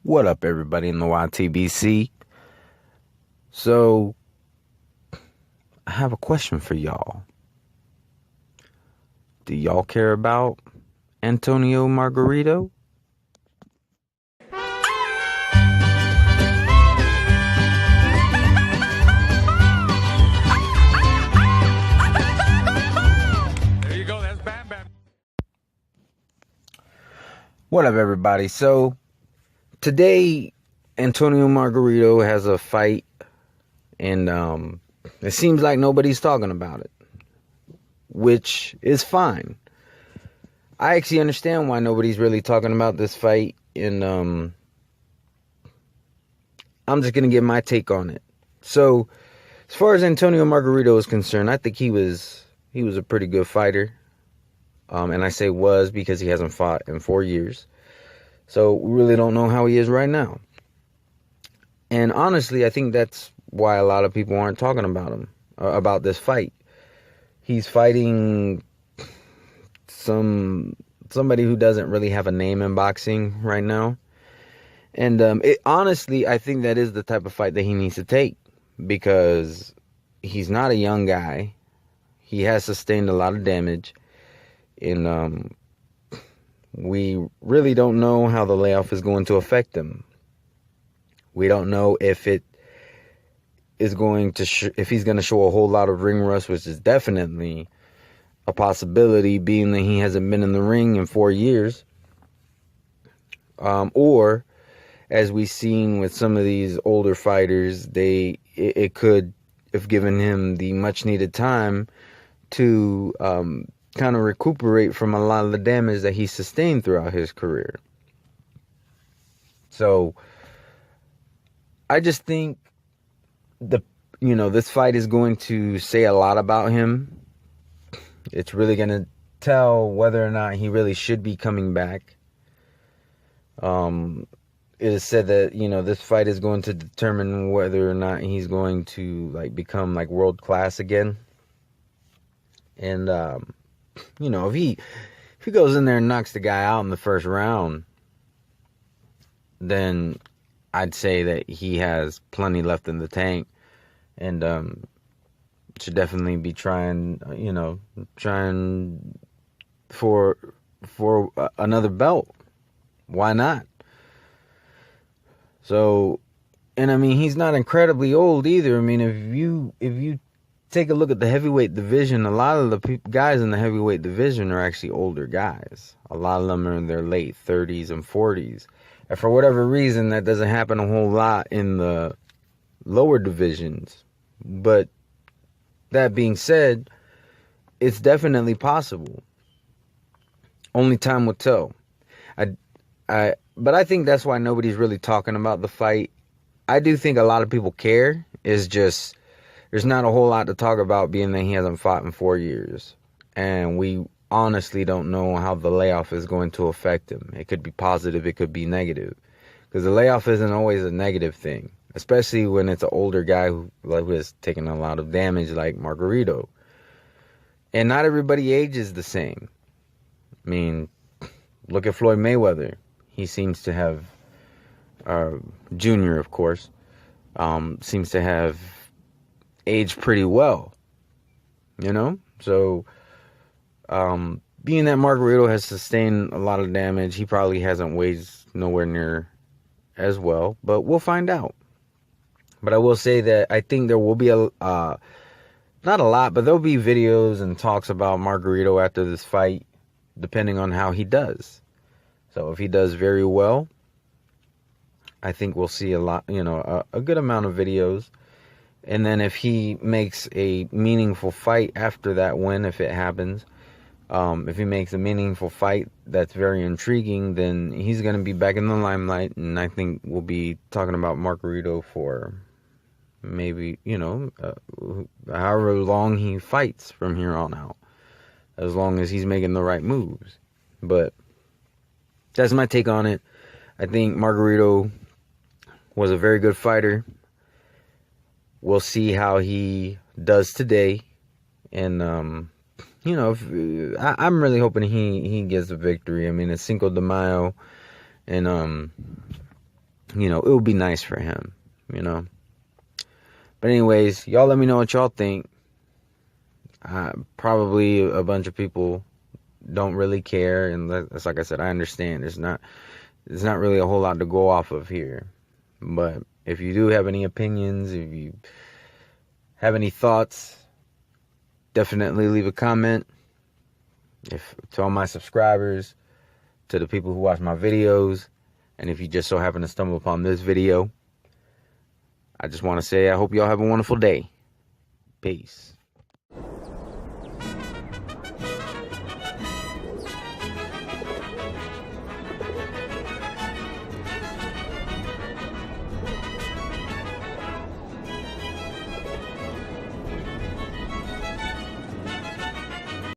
What up, everybody in the YTBC? So, I have a question for y'all. Do y'all care about Antonio Margarito? There you go, that's Bam Bam. What up, everybody? So, today, Antonio Margarito has a fight, and it seems like nobody's talking about it, which is fine. I actually understand why nobody's really talking about this fight, and I'm just gonna give my take on it. So, as far as Antonio Margarito is concerned, I think he was a pretty good fighter, and I say was because he hasn't fought in 4 years. So we really don't know how he is right now. And honestly, I think that's why a lot of people aren't talking about him, about this fight. He's fighting somebody who doesn't really have a name in boxing right now. And honestly, I think that is the type of fight that he needs to take, because he's not a young guy. He has sustained a lot of damage, and we really don't know how the layoff is going to affect him. We don't know if it is going to if he's going to show a whole lot of ring rust, which is definitely a possibility, being that he hasn't been in the ring in 4 years, or as we've seen with some of these older fighters, it could have given him the much needed time to kind of recuperate from a lot of the damage that he sustained throughout his career. So I just think this fight is going to say a lot about him. It's really going to tell whether or not he really should be coming back. It is said that, this fight is going to determine whether or not he's going to become world class again. And if he goes in there and knocks the guy out in the first round, then I'd say that he has plenty left in the tank, and should definitely be trying for another belt. Why not? So, and I mean, he's not incredibly old either. I mean, if you take a look at the heavyweight division, a lot of the guys in the heavyweight division are actually older guys. A lot of them are in their late 30s and 40s. And for whatever reason, that doesn't happen a whole lot in the lower divisions. But that being said, it's definitely possible. Only time will tell. But I think that's why nobody's really talking about the fight. I do think a lot of people care. It's just there's not a whole lot to talk about, being that he hasn't fought in 4 years. And we honestly don't know how the layoff is going to affect him. It could be positive, it could be negative. Because the layoff isn't always a negative thing, especially when it's an older guy who has taken a lot of damage like Margarito. And not everybody ages the same. I mean, look at Floyd Mayweather. He seems to have, Junior, of course, seems to have aged pretty well, So, being that Margarito has sustained a lot of damage, he probably hasn't weighed nowhere near as well, but we'll find out. But I will say that I think there will be not a lot, but there'll be videos and talks about Margarito after this fight, depending on how he does. So if he does very well, I think we'll see a lot, a good amount of videos. And then if he makes a meaningful fight after that win, if it happens, if he makes a meaningful fight that's very intriguing, then he's going to be back in the limelight. And I think we'll be talking about Margarito for maybe, however long he fights from here on out, as long as he's making the right moves. But that's my take on it. I think Margarito was a very good fighter. We'll see how he does today. And, I'm really hoping he gets a victory. I mean, it's Cinco de Mayo. And it would be nice for him, But anyways, y'all let me know what y'all think. Probably a bunch of people don't really care, and that's like I said, I understand. There's not really a whole lot to go off of here. But if you do have any opinions, if you have any thoughts, definitely leave a comment. If to all my subscribers, to the people who watch my videos, and if you just so happen to stumble upon this video, I just want to say I hope y'all have a wonderful day. Peace.